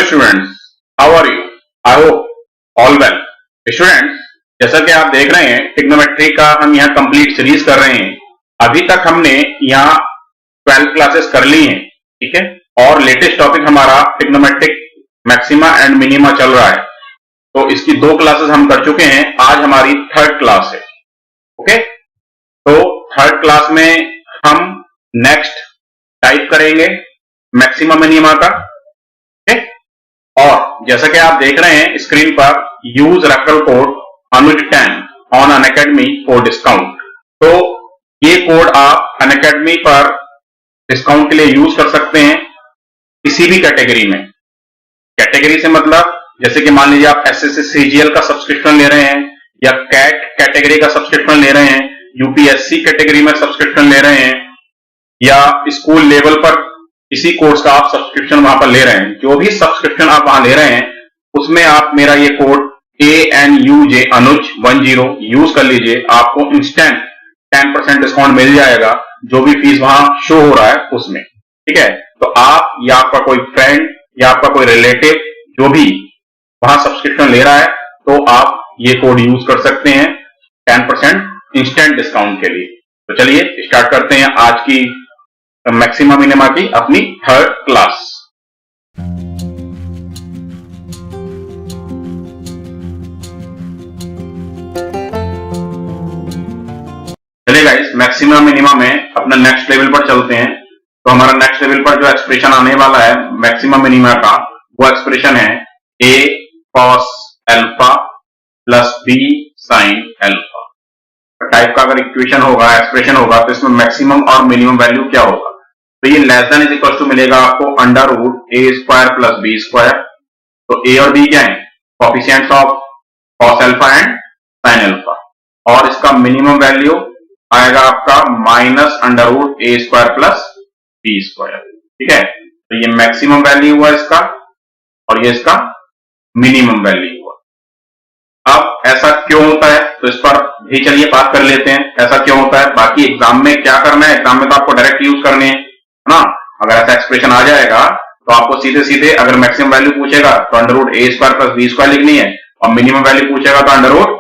students, how are you? I hope all well. Students, जैसा कि आप देख रहे हैं ट्रिग्नोमेट्री का हम यहाँ कंप्लीट सीरीज कर रहे हैं। अभी तक हमने यहाँ 12 क्लासेस कर ली हैं, ठीक है। और लेटेस्ट टॉपिक हमारा ट्रिग्नोमेट्रिक मैक्सिमा एंड मिनिमा चल रहा है, तो इसकी 2 क्लासेस हम कर चुके हैं। आज हमारी 3rd क्लास है, ओके। तो 3rd क्लास में हम नेक्स्ट टाइप करेंगे मैक्सिमा मिनिमा का, ठीक। और जैसा कि आप देख रहे हैं स्क्रीन पर, use referral code Anuj 10 on Unacademy for discount. तो ये कोड आप अनअकैडमी पर डिस्काउंट के लिए यूज कर सकते हैं किसी भी कैटेगरी में। कैटेगरी से मतलब जैसे कि मान लीजिए आप एसएससी सीजीएल का सब्सक्रिप्शन ले रहे हैं, या कैट कैटेगरी का सब्सक्रिप्शन ले रहे हैं, यूपीएससी कैटेगरी में सब्सक्रिप्शन ले रहे हैं, या स्कूल लेवल पर किसी कोर्स का आप सब्सक्रिप्शन वहां पर ले रहे हैं। जो भी सब्सक्रिप्शन आप वहां ले रहे हैं उसमें आप मेरा ये कोड ANUJ अनुज 10 यूज कर लीजिए। आपको इंस्टेंट 10% डिस्काउंट मिल जाएगा जो भी फीस वहां शो हो रहा है उसमें, ठीक है। तो आप या आपका कोई फ्रेंड या आपका कोई रिलेटिव जो भी वहां सब्सक्रिप्शन ले रहा है, तो आप ये कोड यूज कर सकते हैं 10% इंस्टेंट डिस्काउंट के लिए। तो चलिए स्टार्ट करते हैं आज की मैक्सिमा मिनिमा की अपनी 3rd क्लास। चलिए गाइस, मैक्सिमा मिनिमा में अपना नेक्स्ट लेवल पर चलते हैं। तो हमारा नेक्स्ट लेवल पर जो एक्सप्रेशन आने वाला है मैक्सिमा मिनिमा का, वो एक्सप्रेशन है A cos alpha plus B sin alpha. Type का अगर इक्वेशन होगा, एक्सप्रेशन होगा, तो इसमें मैक्सिमम और मिनिमम वैल्यू क्या होगा? तो ये less than is equal to मिलेगा आपको under root A square plus B square. तो A और B क्या है? Coefficients of cos alpha and sin alpha. और इसका मिनिमम वैल्यू आएगा आपका minus under root A square plus B square, ठीक है। तो ये मैक्सिमम वैल्यू हुआ इसका, और ये इसका मिनिमम वैल्यू हुआ। अब ऐसा क्यों होता है, तो इस पर भी चलिए बात कर लेते हैं, ऐसा क्यों होता है। बाकी एग्जाम में क्या करना है, एग्जाम में तो आपको डायरेक्ट यूज करने है ना। अगर ऐसा एक्सप्रेशन आ जाएगा तो आपको सीधे सीधे अगर मैक्सिमम वैल्यू पूछेगा तो under root A square plus B square लिखनी है, और मिनिमम वैल्यू पूछेगा तो under root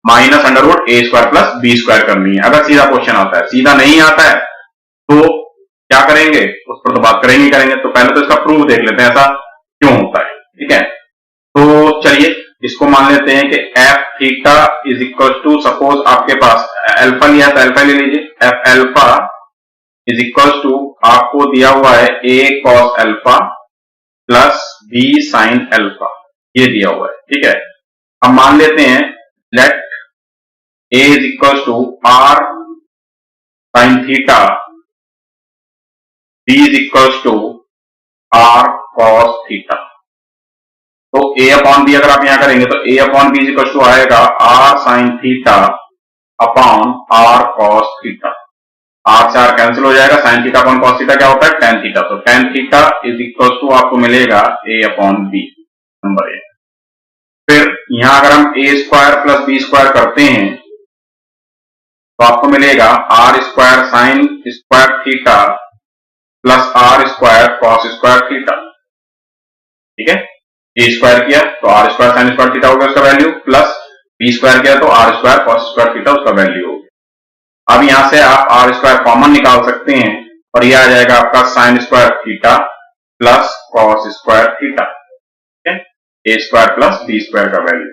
minus under root A square plus B square करनी है, अगर सीधा क्वेश्चन आता है। सीधा नहीं आता है तो क्या करेंगे, उस पर तो बात करेंगे। तो पहले तो इसका प्रूफ देख लेते हैं ऐसा क्यों होता है, ठीक है। तो चलिए इसको मान लेते हैं कि F theta is equal to, suppose आपके पास अल्फा लिया है तो अल्फा ले लीजिए। F alpha is equal to आपको दिया हुआ है A cos alpha plus B sin alpha, ये दिया हुआ है, ठीक है। हम मान लेते हैं let A is equal to R sin theta, B is equal to R cos theta. तो A अपॉन B अगर आप यहां करेंगे तो A upon B is equal to आएगा R sin theta upon R cos theta. R से R cancel हो जाएगा, sin theta upon cos theta क्या होता है, tan थीटा। तो tan theta is equal to आपको मिलेगा A अपॉन B, नंबर 1। फिर यहां अगर हम A square plus B square करते हैं तो आपको मिलेगा R square sin square theta plus R square cos square theta, ठीक है। A स्क्वायर किया तो R square sin square theta हो गया उसका वैल्यू, प्लस B स्क्वायर किया तो R square cos square theta उसका वैल्यू हो गया। अब यहां से आप R स्क्वायर कॉमन निकाल सकते हैं और ये आ जाएगा आपका sin square theta plus cos square theta, ठीक है। A square plus B square का वैल्यू।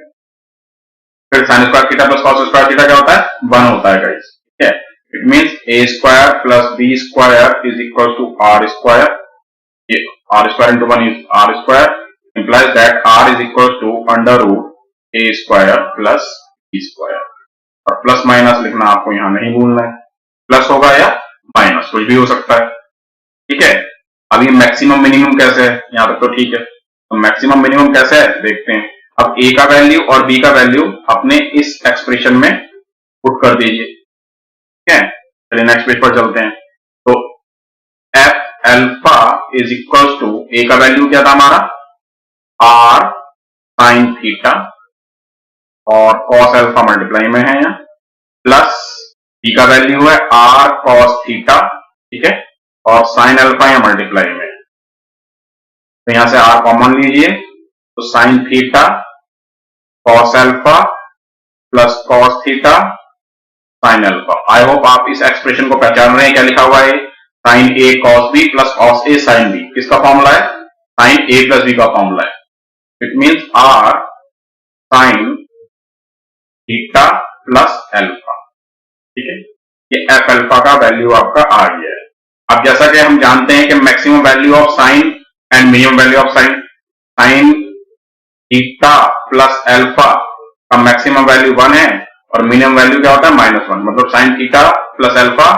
फिर sin square theta plus cos square theta क्या होता है, 1 होता है गाइस, ठीक है। It means A square plus B square is equal to R square. ये R square into 1 is R square, implies that R is equal to under root A square plus B square। और plus minus लिखना आपको यहां नहीं भूलना है, plus होगा या माइनस कुछ भी हो सकता है, ठीक है। अब ये मैक्सिमम मिनिमम कैसे है, यहां तक तो ठीक है। तो मैक्सिमम मिनिमम कैसे है देखते हैं। अब A का वैल्यू और B का वैल्यू अपने इस एक्सप्रेशन में पुट कर दीजिए, ठीक है। चलिए नेक्स्ट पेज पर चलते हैं। तो F alpha is equal to, A का वैल्यू क्या था हमारा R sin थीटा और cos अल्फा मल्टीप्लाई में है यहाँ, प्लस B का वैल्यू है R cos थीटा, ठीक है, और sin अल्फा यहाँ मल्टीप्लाई में। तो यहां से r कॉमन लीजिए, तो sine theta cos alpha plus cos theta sine alpha. I hope आप इस एक्सप्रेशन को पहचान रहे हैं, क्या लिखा हुआ है, sine A cos B plus cos A sine B. किसका फॉर्मूला है, साइन ए प्लस बी का फॉर्मूला है। It means R sine theta plus alpha. ठीक है, ये एफ अल्फा का वैल्यू आपका आ गया है। अब जैसा कि हम जानते हैं कि maximum value of sine and minimum value of sine, sign theta plus alpha का मैक्सिमम वैल्यू 1 है और मिनिमम वैल्यू क्या होता है, -1। मतलब साइन थीटा प्लस अल्फा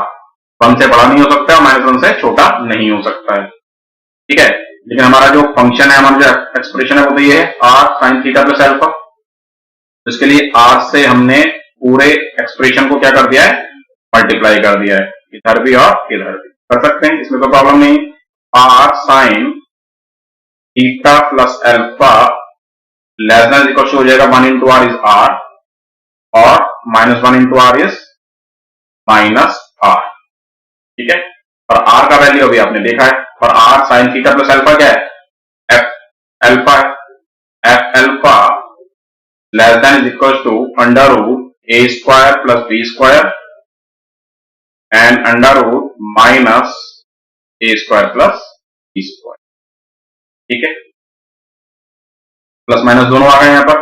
1 से बड़ा नहीं हो सकता, -1 से छोटा नहीं हो सकता है। ठीक है, लेकिन हमारा जो फंक्शन है, हमारा जो एक्सप्रेशन है वो तो ये है R sine theta plus alpha. इसके लिए आर से हमने पूरे एक्सप्रेशन को क्या कर दिया है, मल्टीप्लाई कर दिया है, इधर भी और इधर भी कर सकते हैं, इसमें कोई प्रॉब्लम नहीं। R sine theta plus alpha less than equal to हो जाएगा 1 इंटू आर इज आर और -1 इंटू आर इज -r। ठीक है, और r का वैल्यू अभी आपने देखा है, और r sine theta plus alpha क्या है, एफ अल्फा है। F alpha less than is equal to under root A square plus B square and under root minus A square plus B square. ठीक है, प्लस माइनस दोनों आ गए यहां पर।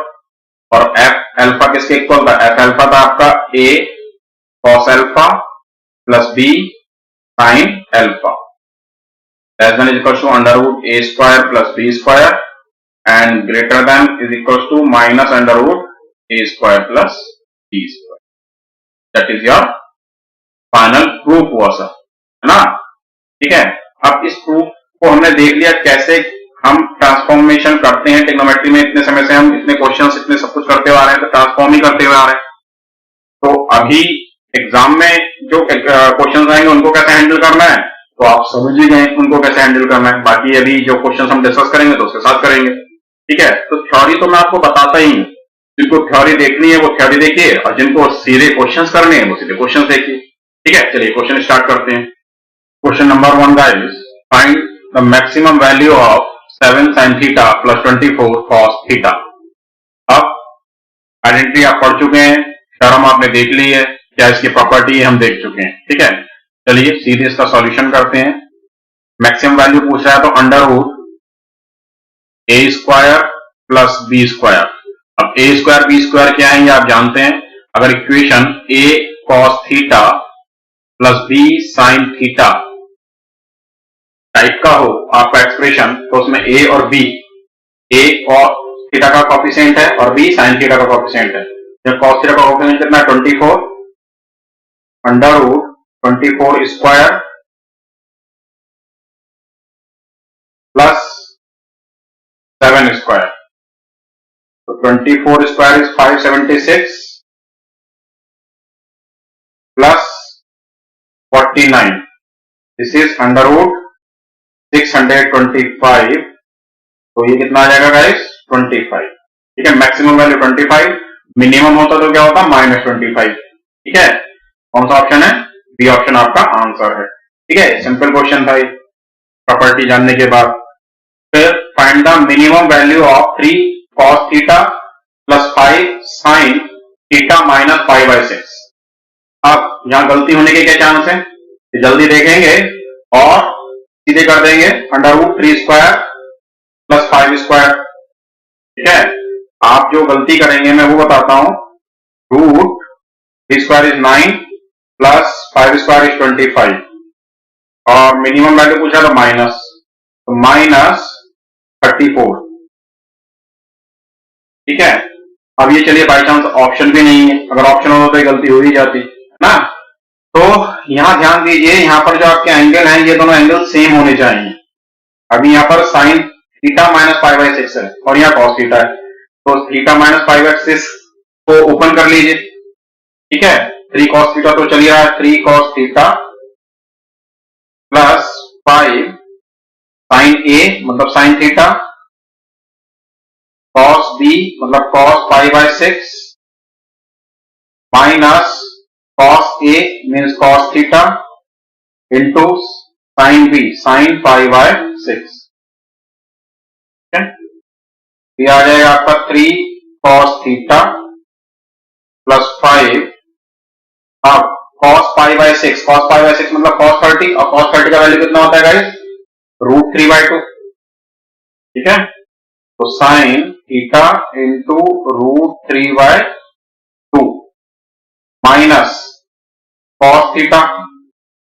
और एफ अल्फा किसके इक्वल था, एफ अल्फा था आपका a cos alpha plus b sine alpha less than is equal to under root A square plus B square and greater than is equal to minus under root A square plus B square. That is your final proof हुआ sir, है ना। ठीक है, अब इस proof को हमने देख लिया कैसे हम ट्रांसफॉर्मेशन करते हैं ट्रिग्नोमेट्री में। इतने समय से हम इतने क्वेश्चंस इतने सब कुछ करते हुए आ रहे हैं, तो ट्रांसफॉर्म ही करते हुए आ रहे हैं। तो अभी एग्जाम में जो क्वेश्चंस आएंगे उनको कैसे हैंडल करना है, तो आप समझ ही गए उनको कैसे हैंडल करना है। बाकी अभी जो क्वेश्चंस हम डिस्कस करेंगे तो उसके साथ करेंगे। ठीक है, तो थ्योरी तो मैं आपको बताता ही हूं, जिनको थ्योरी देखनी है वो थ्योरी देखिए और जिनको सीधे क्वेश्चंस करने हैं वो सीधे क्वेश्चंस देखिए। ठीक है, चलिए क्वेश्चन स्टार्ट करते हैं। Question number 1 guys, find the maximum value of 7 sin theta plus 24 cos theta. अब आइडेंटिटी आप पढ़ चुके हैं, थ्योरम आपने देख ली है, क्या इसकी प्रॉपर्टी है हम देख चुके हैं। ठीक है, चलिए सीधे इसका सॉल्यूशन करते हैं। मैक्सिमम वैल्यू पूछ रहा है तो अंडर रूट ए स्क्वायर प्लस बी स्क्वायर। अब ए स्क्वायर बी स्क्वायर क्या है ये आप जानते हैं। अगर equation a cos theta plus b sine theta type का हो आपका एक्सप्रेशन, तो उसमें ए और बी, ए कॉस थीटा का कोएफिशिएंट है और बी साइन थीटा का कोएफिशिएंट है। जब कॉस थीटा का कोएफिशिएंट कितना है 24 under root 24 square plus 7 square, तो 24 square is 576 plus 49, this is under root 625, तो ये कितना आ जाएगा गाइस 25। ठीक है, मैक्सिमम वैल्यू 25, मिनिमम होता तो क्या होता -25। ठीक है, कौन सा ऑप्शन है, बी ऑप्शन आपका आंसर है। ठीक है, सिंपल क्वेश्चन था प्रॉपर्टी जानने के बाद। फिर find the minimum value of 3 cos theta plus 5 sin theta minus 5/6। अब यहां गलती होने के क्या चांस है, जल्दी देखेंगे और सीधे कर देंगे under root 3 square plus 5 square. ठीक है, आप जो गलती करेंगे मैं वो बताता हूं। Root 3 square is 9 plus 5 square is 25 और मिनिमम वैल्यू पूछा तो माइनस, तो -34। ठीक है, अब ये चलिए बाई चांस ऑप्शन भी नहीं है, अगर ऑप्शन होता तो ये गलती हो ही जाती ना। तो यहां ध्यान दीजिए, यहां पर जो आपके एंगल हैं ये दोनों एंगल सेम होने चाहिए। अभी यहां पर साइन थीटा माइनस 5/6 है और यहाँ कॉस थीटा है, तो थीटा माइनस 5/6 को ओपन कर लीजिए। ठीक है, 3 cos थीटा तो चलिए रहा है, 3 cos थीटा प्लस 5 साइन ए मतलब साइन थीटा, cos b मतलब cos 5/6 minus cos a means cos theta into sin b sin 5/6। ये आ जाएगा आपका 3 cos थीटा प्लस 5। अब cos pi by 6, cos pi by 6 मतलब cos 30, और cos 30 का वैल्यू कितना होता है गाइस? √3/2। ठीक है, तो sign theta into √3/2 minus cos theta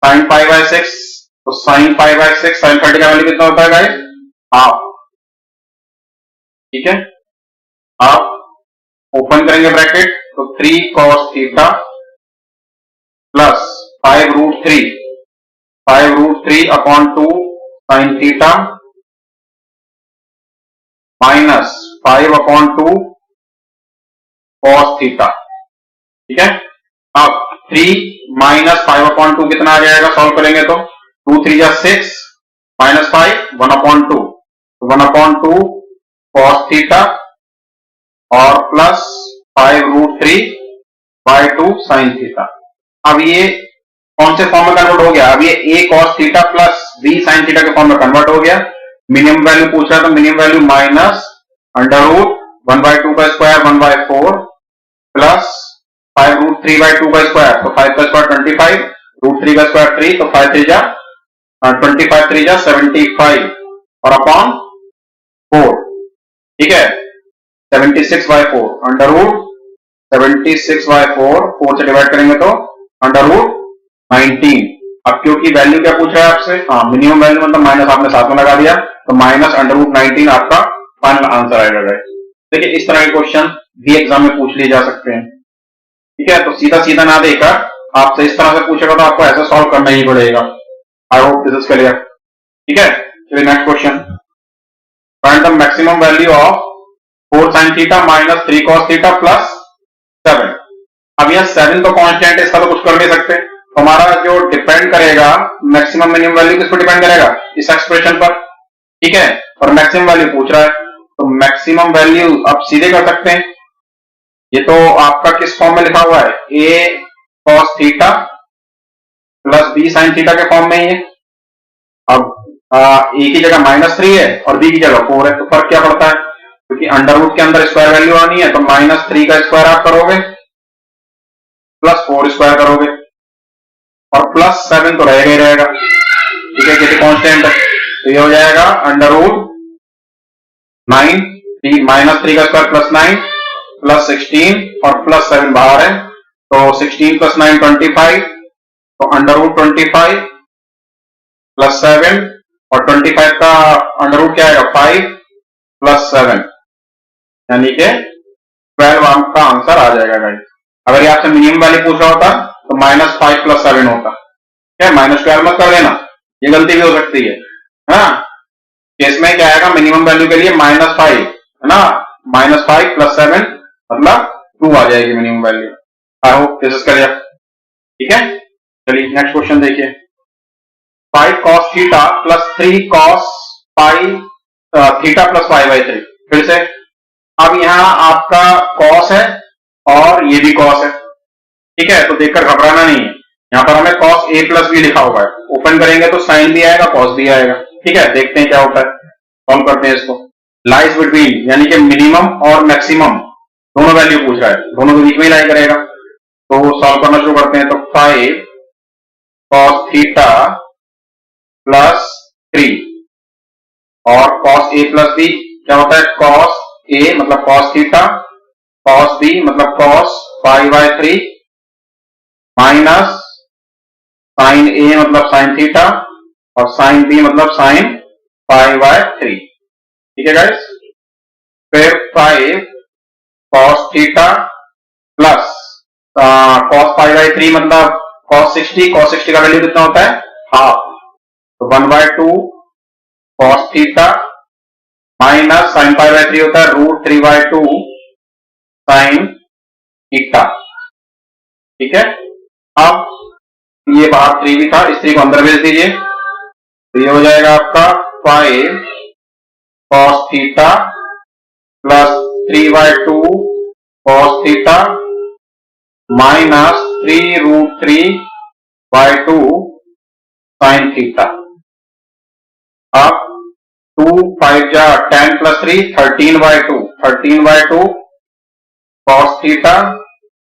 sine pi by 6, तो साइन पाई बाय 6 साइन 30 का वैल्यू कितना होता है गाइस? हाफ। ठीक है, आप ओपन करेंगे ब्रैकेट, तो 3 cos theta plus 5√3 upon 2 sine theta minus 5/2 cos theta. ठीक है, अब 3 माइनस 5/2 कितना आ जाएगा सॉल्व करेंगे तो? 2 3 जा 6 माइनस 5 1/2, तो 1/2 cos थीटा और प्लस 5√3/2 साइन थीटा। अब ये कौन से फॉर्म में कन्वर्ट हो गया? अब ये a cos theta plus b sine theta के फॉर्म में कन्वर्ट हो गया। मिनिमम वैल्यू पूछ रहा है, तो मिनिमम वैल्यू माइनस √1/2 का स्क्वायर 1/4 प्लस 5√3/2 का स्क्वायर, तो 5 का स्क्वायर 25, √3 का स्क्वायर 3, तो 5 3 जा 25 3 जा 75 और अपॉन 4। ठीक है, 76/4 √76/4 4 से डिवाइड करेंगे तो √19। अब क्योंकि वैल्यू क्या पूछ रहा है आपसे? हाँ, मिनिमम वैल्यू मतलब माइनस आपने साथ में लगा दिया, तो माइनस √19 आपका फाइनल आंसर आएगा गाइस। देखिए, इस तरह के क्वेश्चन भी एग्जाम में पूछ लिए जा सकते हैं। ठीक है, तो सीधा सीधा ना देकर आपसे इस तरह से पूछेगा तो आपको ऐसा सॉल्व करना ही पड़ेगा। आई होप दिस इज क्लियर। ठीक है, चलिए next question. Find the maximum value of 4 sin theta minus 3 cos theta plus 7। अब यह 7 तो कांस्टेंट है, इसका तो कुछ कर नहीं सकते। तो हमारा जो डिपेंड करेगा मैक्सिमम मिनिमम वैल्यू किस पर डिपेंड करेगा? इस एक्सप्रेशन पर। ठीक है, और मैक्सिमम वैल्यू पूछ रहा है, तो मैक्सिमम वैल्यू आप सीधे कर सकते हैं। ये तो आपका किस फॉर्म में लिखा हुआ है? a cos theta plus b sin theta के फॉर्म में ही है। अब a की जगह -3 है और b की जगह 4 है, तो फर्क क्या पड़ता है? क्योंकि अंडर रूट के अंदर स्क्वायर वैल्यू आनी है, तो -3 का स्क्वायर आप करोगे प्लस 4 स्क्वायर करोगे और प्लस 7 तो रहेगा ही रहेगा। ठीक है, किसी कांस्टेंट है, तो ये हो जाएगा अंडर रूट 9, -3 का स्क्वायर प्लस 9 प्लस 16 और प्लस 7 बाहर है, तो 16 प्लस 9 25, तो अंडर रूट 25 प्लस 7 और 25 का अंडर रूट क्या आएगा? 5 प्लस 7, यानी कि 12 का आंसर आ जाएगा गाइस। अगर ये आपसे मिनिमम वैल्यू पूछा होता तो -5 प्लस 7 होता। क्या -12 मत कर देना, ये गलती भी हो सकती है। केस में क्या आएगा? मिनिमम वैल्यू के लिए -5 है ना, -5 प्लस 7 मतलब 2 आ जाएगी minimum value. I hope this is clear. ठीक है, चलिए नेक्स्ट क्वेश्चन देखिए। 5 cos थीटा प्लस 3 cos पाई थीटा प्लस 5/3। फिर से, अब यहां आपका cos है और ये भी cos है। ठीक है, तो देखकर घबराना नहीं है। यहां पर हमें cos a प्लस b लिखा हुआ है, ओपन करेंगे तो साइन भी आएगा cos भी आएगा। ठीक है, देखते हैं क्या होता है, सॉल्व करते हैं इसको। लाइज बिटवीन यानी कि मिनिमम और मैक्सिमम दोनों वैल्यू पूछ रहा है, दोनों के बीच में ही लाई करेगा। तो सॉल्व करना शुरू करते हैं। तो 5 cos थीटा प्लस 3 और cos a प्लस b क्या होता है? cos a मतलब cos थीटा, cos b मतलब cos π/3 माइनस sin a मतलब sin थीटा और sin b मतलब sin π/3। ठीक है गाइस, फिर 5 cos थीटा प्लस cos π/3 मतलब cos 60 का वैल्यू कितना होता है? हाफ, तो 1/2 cos थीटा माइनस sin π/3 होता है √3/2 sin थीटा। ठीक है, अब ये बाहर 3 भी था, इस 3 को अंदर भेज दीजिए, तो ये हो जाएगा आपका 5 cos theta plus 3/2 cos theta minus 3√3/2 sin theta. अब 2 2 5 जा 10 plus 3 13/2 13/2 cos theta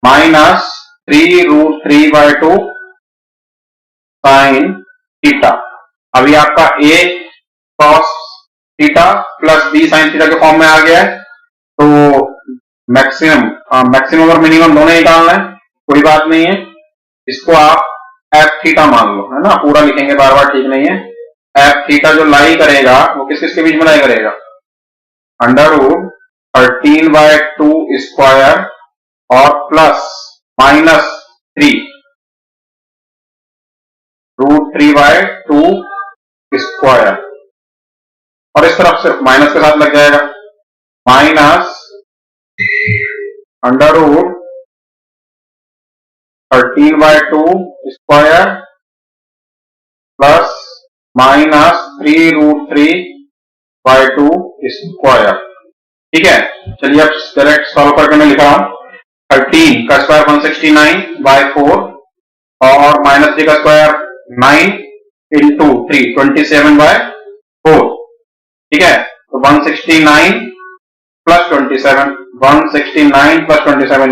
minus 3√3/2 sin theta. अभी आपका a cos theta plus b sin theta के फॉर्म में आ गया है, तो मैक्सिमम और मिनिमम दोनों निकालना है, कोई बात नहीं है। इसको आप एफ थीटा मान लो, है ना, पूरा लिखेंगे बार बार ठीक नहीं है। एफ थीटा जो लाई करेगा वो किस किस के बीच में लाई करेगा, √13/2 स्क्वायर और प्लस माइनस 3√3/2 स्क्वायर, और इस तरफ से माइनस के साथ लग जाएगा, minus √13/2 square plus minus 3√3/2 square. ठीक है, चलिए अब डायरेक्ट सॉल्व करके मैं लिख रहा हूं। 13 का स्क्वायर 169/4 और माइनस 3 का स्क्वायर 9 इंटू 3 27/4। ठीक है, तो 169 प्लस 27 169 प्लस 27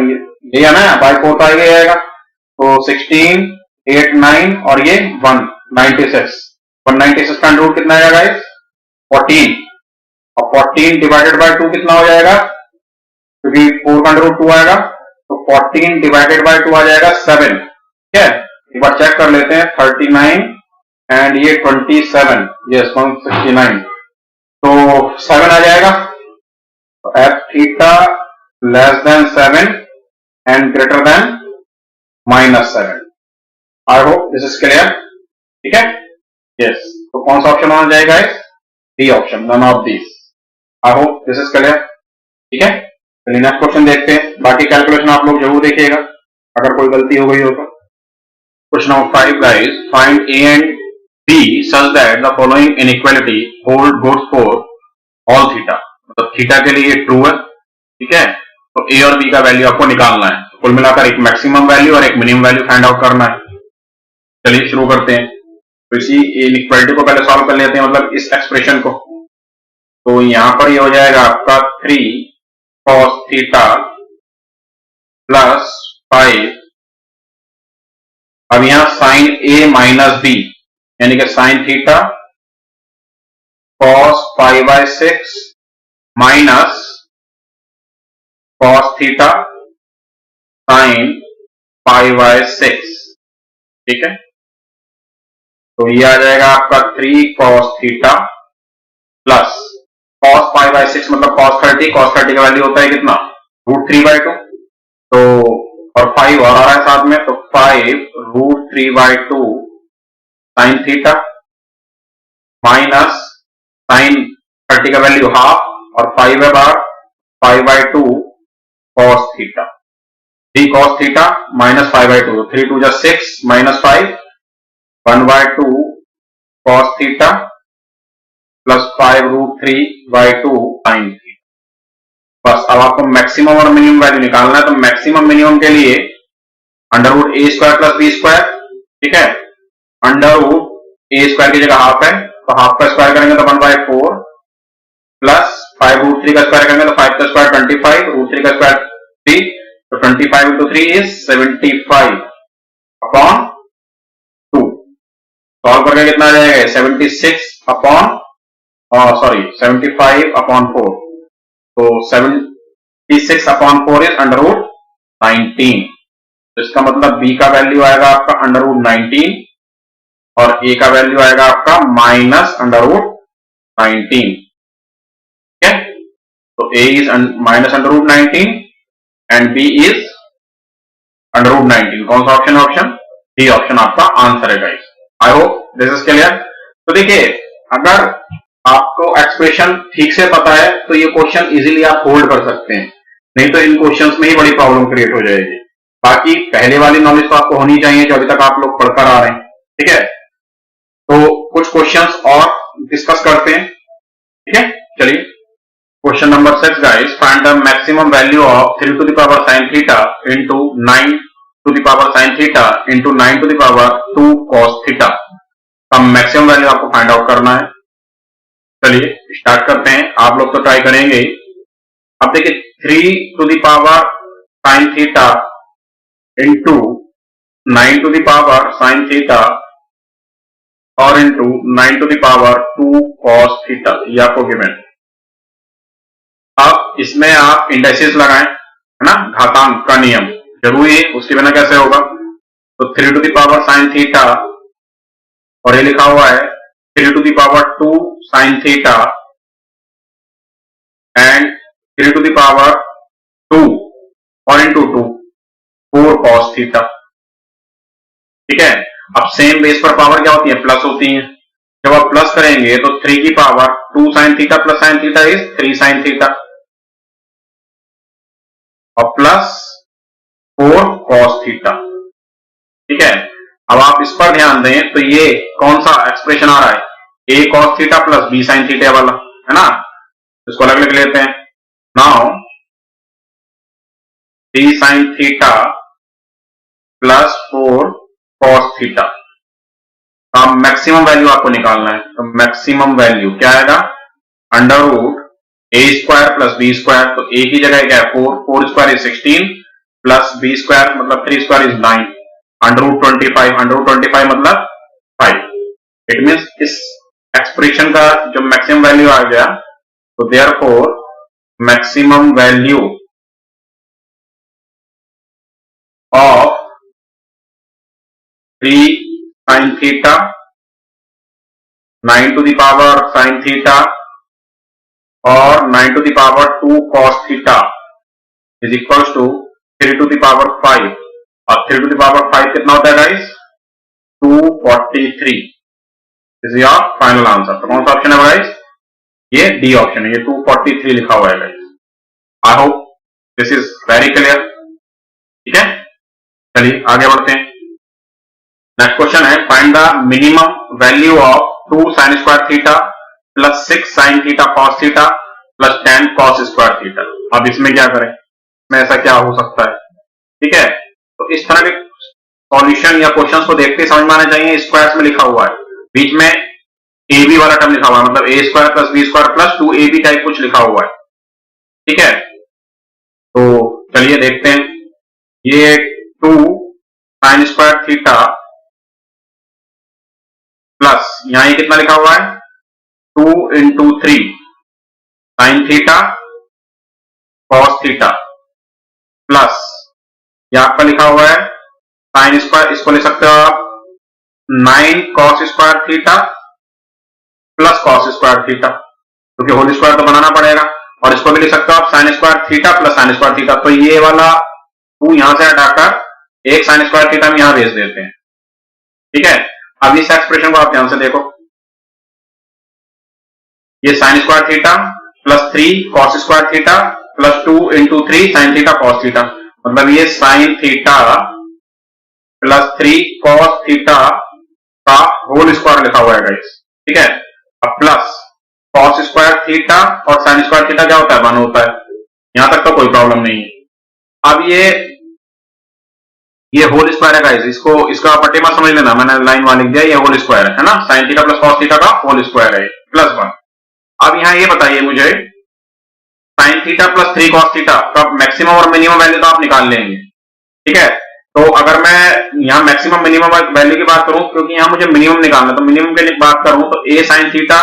ये है ना, बाई 4 तो आगे आएगा, तो 16 8 9 और ये 196 196 का रूट कितना आएगा गाइस 14, और 14 डिवाइडेड बाय 2 कितना हो जाएगा, क्योंकि 4 का रूट 2 आएगा, तो 14 डिवाइडेड बाय 2 आ जाएगा 7। ठीक है, एक बार चेक कर लेते हैं, 39 एंड ये 27, यस 169, तो 7 आ जाएगा। तो F theta less than 7 and greater than -7। I hope this is clear. ठीक है, यस, तो कौन सा ऑप्शन होना जाएगा, D option, none of this. I hope this is clear. ठीक है, चलिए नेक्स्ट क्वेश्चन देखते हैं। बाकी कैलकुलेशन आप लोग जरूर देखिएगा, अगर कोई गलती हो गई हो तो। Question number 5 guys, find A and B such that the following inequality hold good for all theta. मतलब थीटा के लिए ट्रू है, ठीक है, तो ए और बी का वैल्यू आपको निकालना है। तो कुल मिलाकर एक मैक्सिमम वैल्यू और एक मिनिमम वैल्यू फाइंड आउट करना है। चलिए शुरू करते हैं। तो इसी इनइक्वालिटी को पहले सॉल्व कर लेते हैं, मतलब इस एक्सप्रेशन को। तो यहां पर ये हो जाएगा आपका 3 cos थीटा प्लस 5, अब यहां साइन ए माइनस बी, यानी कि sine theta cos 5/6 minus cos theta sine 5/6। ठीक है, तो ये आ जाएगा आपका 3 cos थीटा प्लस cos 5/6 मतलब cos 30 का वैल्यू होता है कितना, √3/2, तो और 5 और आ रहा है साथ में, तो 5√3/2 साइन थीटा माइनस साइन 30 का वैल्यू हाफ और 5 है बार 5/2 cos theta, 3 cos theta minus 5/2, तो 3 2 जा 6 minus 5 1/2 cos theta plus 5√3/2 sine theta. बस अब आपको मैक्सिमम और मिनिमम वैल्यू निकालना है। तो मैक्सिमम मिनिमम के लिए √a² प्लस b², ठीक है, √a² की जगह हाफ है, तो हाफ का स्क्वायर करेंगे तो 1/4 प्लस 5√3 का स्क्वायर करेंगे तो 5 का स्क्वायर 25, √3 का स्क्वायर 3, तो 25 into 3 is 75/2। सॉल्व करके कितना आ जाएगा, 75/4, तो 76/4 इज √19। तो इसका मतलब b का वैल्यू आएगा आपका √19 और a का वैल्यू आएगा आपका -√19। ठीक है, तो a is -√19 and b is √19। कौन सा ऑप्शन है, ऑप्शन डी ऑप्शन आपका आंसर है guys. I hope this is clear. तो देखिए, अगर आपको एक्सप्रेशन ठीक से पता है तो ये क्वेश्चन इजीली आप होल्ड कर सकते हैं, नहीं तो इन क्वेश्चंस में ही बड़ी प्रॉब्लम क्रिएट हो जाएगी। बाकी पहले वाली नॉलेज तो आपको होनी चाहिए जो अभी तक आप लोग पढ़कर आ रहे हैं। ठीक है, तो कुछ क्वेश्चंस और डिस्कस करते हैं। ठीक है, चलिए question number 6 guys, find the maximum value of 3 to the power sin theta into 9 to the power sin theta into 9 to the power 2 cos theta. का मैक्सिमम वैल्यू आपको फाइंड आउट करना है। चलिए स्टार्ट करते हैं, आप लोग तो ट्राई करेंगे ही। अब देखिए 3 to the power sine theta into 9 to the power sine theta और into 9 to the power 2 cos theta, ये आपको गिवन। अब इसमें आप इंडेक्सेस लगाएं, है ना, घातांक का नियम जरूरी है, उसके बिना कैसे होगा। तो 3 to the power sine theta और ये लिखा हुआ है 3 to the power 2 sine theta and 3 to the power 2 और इंटू 2 4 कॉस थीटा। ठीक है, अब सेम बेस पर पावर क्या होती है, प्लस होती है। जब आप प्लस करेंगे तो 3 की power 2 sine theta plus sine theta is 3 sine theta और प्लस 4 कॉस थीटा। ठीक है, अब आप इस पर ध्यान दें तो ये कौन सा एक्सप्रेशन आ रहा है, a cos theta plus b sine theta वाला, है ना। इसको अलग लिख लेते हैं। Now 3 sine theta plus 4 cos theta. अब मैक्सिमम वैल्यू आपको निकालना है, तो मैक्सिमम वैल्यू क्या आएगा, अंडर रूट ए स्क्वायर प्लस बी स्क्वायर। तो ए की जगह क्या है 4, 4 square is 16 plus B square मतलब 3 square is 9, under root 25, under root 25 मतलब 5। इट मीन्स इस एक्सप्रेशन का जो मैक्सिमम वैल्यू आ गया, तो therefore maximum value of 3 sine theta 9 to the power sine theta और 9 to the power 2 cos theta is equals to 3 to the power 5 और 3 to the power 5 कितना होता है guys, 243 is your final answer. तो कौन सा ऑप्शन है guys, ये डी ऑप्शन है, ये 243 लिखा हुआ है guys. I hope this is very clear. ठीक है, चलिए आगे बढ़ते हैं। नेक्स्ट क्वेश्चन है, find the minimum value of 2 sine square theta plus 6 sine theta cos theta plus 10 cos square theta. अब इसमें क्या करें, इसमें ऐसा क्या हो सकता है। ठीक है, तो इस तरह के सॉल्यूशन या क्वेश्चंस को देखते समझ में आना चाहिए। स्क्वायर्स में लिखा हुआ है, बीच में ए बी वाला टर्म लिखा हुआ है, मतलब a square plus B square plus 2ab type कुछ लिखा हुआ है। ठीक है, तो चलिए देखते हैं। ये 2 साइन स्क्वायर थीटा प्लस यहां ये कितना लिखा हुआ है 2 into 3 sine theta cos theta plus ये आपका लिखा हुआ है साइन स्क्वायर, इसको लिख सकते हो आप 9 cos square theta plus cos square theta, क्योंकि होल स्क्वायर तो बनाना पड़ेगा। और इसको भी लिख सकते हो आप sine square theta plus sine square theta. तो ये वाला 2 यहां से हटाकर एक साइन स्क्वायर थीटा हम यहां भेज देते हैं। ठीक है, अब इस एक्सप्रेशन को आप ध्यान से देखो, ये sine square theta plus 3 cos square theta plus 2 into 3 sine theta cos theta, मतलब ये sign theta plus 3 cos theta का होल स्क्वायर लिखा हुआ है गाइस। ठीक है, अब प्लस कॉस स्क्वायर थीटा और साइन स्क्वायर थीटा क्या होता है, 1 होता है। यहां तक तो कोई प्रॉब्लम नहीं है। अब ये होल स्क्वायर है गाइस, इसका पट्टी मत समझ लेना, मैंने लाइन वाला लिख दिया, ये होल स्क्वायर है ना, sign theta plus cos theta का होल स्क्वायर है प्लस 1। अब यहां ये बताइए मुझे sign theta plus 3 cos theta का मैक्सिमम और मिनिमम वैल्यू तो आप निकाल लेंगे। ठीक है, तो अगर मैं यहां मैक्सिमम मिनिमम वैल्यू की बात करूं, क्योंकि यहां मुझे मिनिमम निकालना, तो मिनिमम की बात करूं तो ए साइन थीटा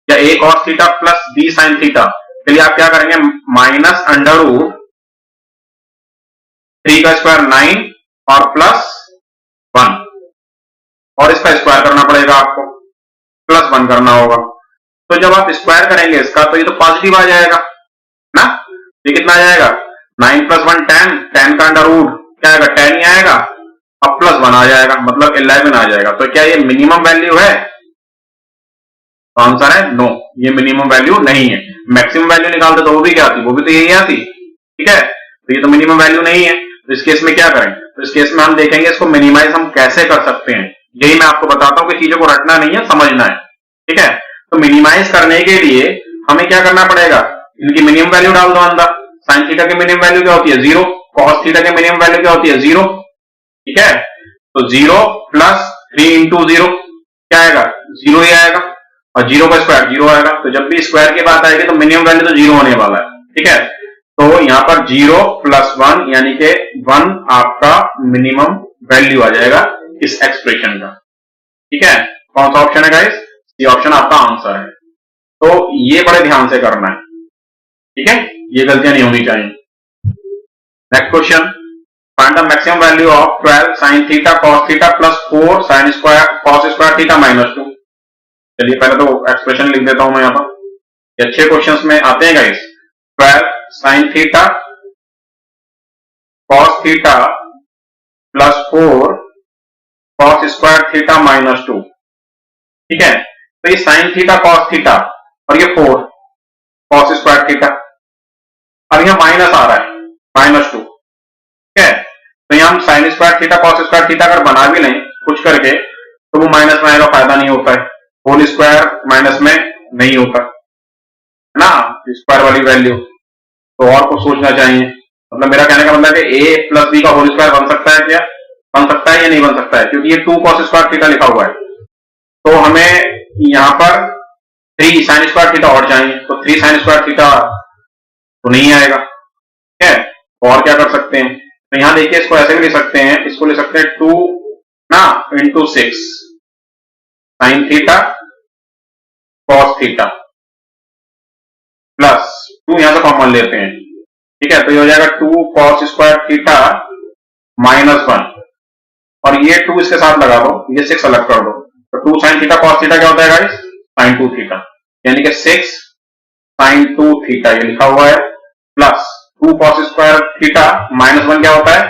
या a cos theta plus b sine theta के लिए आप क्या करेंगे, माइनस अंडर रूट 3 का स्क्वायर 9 और प्लस 1 और इसका स्क्वायर करना पड़ेगा आपको, प्लस 1 करना होगा। तो जब आप स्क्वायर करेंगे इसका तो ये तो पॉजिटिव आ जाएगा ना, ये कितना आ जाएगा 9 प्लस 1 10, 10 का अंडर रूट क्या आएगा 10 ही आएगा, अब प्लस 1 आ जाएगा मतलब 11 आ जाएगा। तो क्या ये मिनिमम वैल्यू है, तो आंसर है नो, ये मिनिमम वैल्यू नहीं है। मैक्सिमम वैल्यू निकालते तो वो भी क्या आती, वो भी तो यही आती। ठीक है, तो ये तो मिनिमम वैल्यू नहीं है। तो इस केस में क्या करें, तो इस केस में हम देखेंगे इसको मिनिमाइज हम कैसे कर सकते हैं। यही मैं आपको बताता हूं कि चीजों को रटना नहीं है, समझना है। ठीक है, तो मिनिमाइज करने के लिए हमें क्या करना पड़ेगा, इनकी मिनिमम वैल्यू डाल दो अंदर। साइन थीटा की मिनिमम वैल्यू क्या होती है 0, कॉस थीटा की मिनिमम वैल्यू क्या होती है 0। ठीक है, तो 0 प्लस 3 इंटू 0 क्या आएगा 0 ही आएगा। और 0 का स्क्वायर 0 आएगा। तो जब भी स्क्वायर की बात आएगी तो मिनिमम वैल्यू तो 0 होने वाला है, ठीक है। तो यहाँ पर 0 + 1 यानी कि 1 आपका मिनिमम वैल्यू आ जाएगा इस एक्सप्रेशन का, ठीक है। कौन सा ऑप्शन है गाइस? ये ऑप्शन आपका आंसर है। तो ये बड़े ध्यान से करना है, ठीक है, ये गलतियां नहीं होनी चाहिए। Next question, find the maximum value of 12 sin theta cos theta + 4 sin square cos square theta -2। चलिए पहले तो एक्सप्रेशन लिख देता हूं मैं यहाँ पर, ये अच्छे क्वेश्चंस में आते हैं guys. 12 sin theta cos theta + 4 cos square theta -2, ठीक है। तो ये sin थीटा cos थीटा और ये 4 cos स्क्वायर थीटा, अब यहाँ माइनस आ रहा है -2, ठीक है। तो यहाँ हम sin square theta cos square theta अगर बना भी लें कुछ करके तो वो माइनस में आएगा, फायदा नहीं होता है। होल स्क्वायर माइनस में नहीं होता है ना, स्क्वायर वाली वैल्यू, तो और कुछ सोचना चाहिए। मतलब मेरा कहने का मतलब है कि a + b का होल स्क्वायर बन सकता है क्या? बन सकता है या नहीं बन सकता है? क्योंकि ये 2 cos स्क्वायर थीटा लिखा हुआ है, तो हमें यहाँ पर 3 sin स्क्वायर थीटा और चाहिए, तो 3 sin स्क्वायर थीटा तो नहीं आएगा, ठीक है। और क्या कर सकते हैं? तो यहाँ देखिए इसको ऐसे भी लिख सकते हैं, इसको लिख सकते हैं 2 ना × 6 sin theta cos theta plus 2 यहां से कॉमन लेते हैं, ठीक है। तो ये हो जाएगा 2 cos स्क्वायर थीटा -1 और ये 2 इसके साथ लगा दो, ये 6 अलग कर दो, तो 2 sin थीटा cos थीटा क्या होता है गाइस? sin 2 थीटा, यानी कि 6 sin 2 थीटा ये लिखा हुआ है, प्लस 2 cos स्क्वायर थीटा -1 क्या होता है?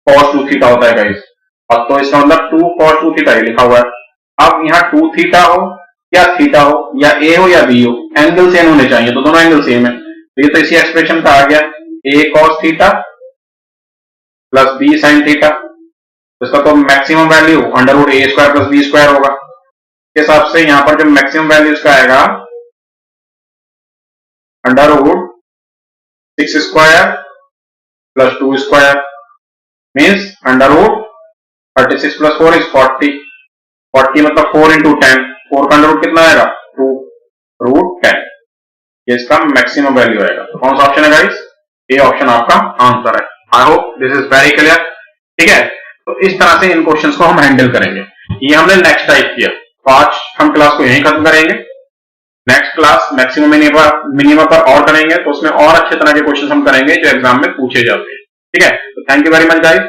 cos 2 थीटा होता है गाइस। अब तो इसका मतलब 2 cos 2 थीटा ये लिखा हुआ है। अब यहाँ 2 थीटा हो या थीटा हो या ए हो या बी हो, एंगल सेम होने चाहिए, तो दोनों एंगल सेम है। तो ये तो इसी एक्सप्रेशन का आ गया, a cos theta + b sin theta, इसका तो मैक्सिमम वैल्यू √a² + b² होगा। इस हिसाब से यहाँ पर जो मैक्सिमम वैल्यू इसका आएगा √6² + 2² मीन्स √36 + 4 = 40, 40 मतलब 4 × 10, 4 का अंडर रूट कितना आएगा? 2 √10, ये इसका मैक्सिमम वैल्यू आएगा। तो कौन सा ऑप्शन है गाइस? ये ऑप्शन आपका आंसर है। आई hope this is very clear, ठीक है। तो इस तरह से इन क्वेश्चंस को हम हैंडल करेंगे। ये हमने नेक्स्ट टाइप किया, तो आज हम क्लास को यहीं खत्म करेंगे। नेक्स्ट क्लास मैक्सिमम मिनिमम पर और करेंगे, तो उसमें और अच्छे तरह के क्वेश्चन हम करेंगे जो एग्जाम में पूछे जाते हैं, ठीक है। तो thank you very much guys.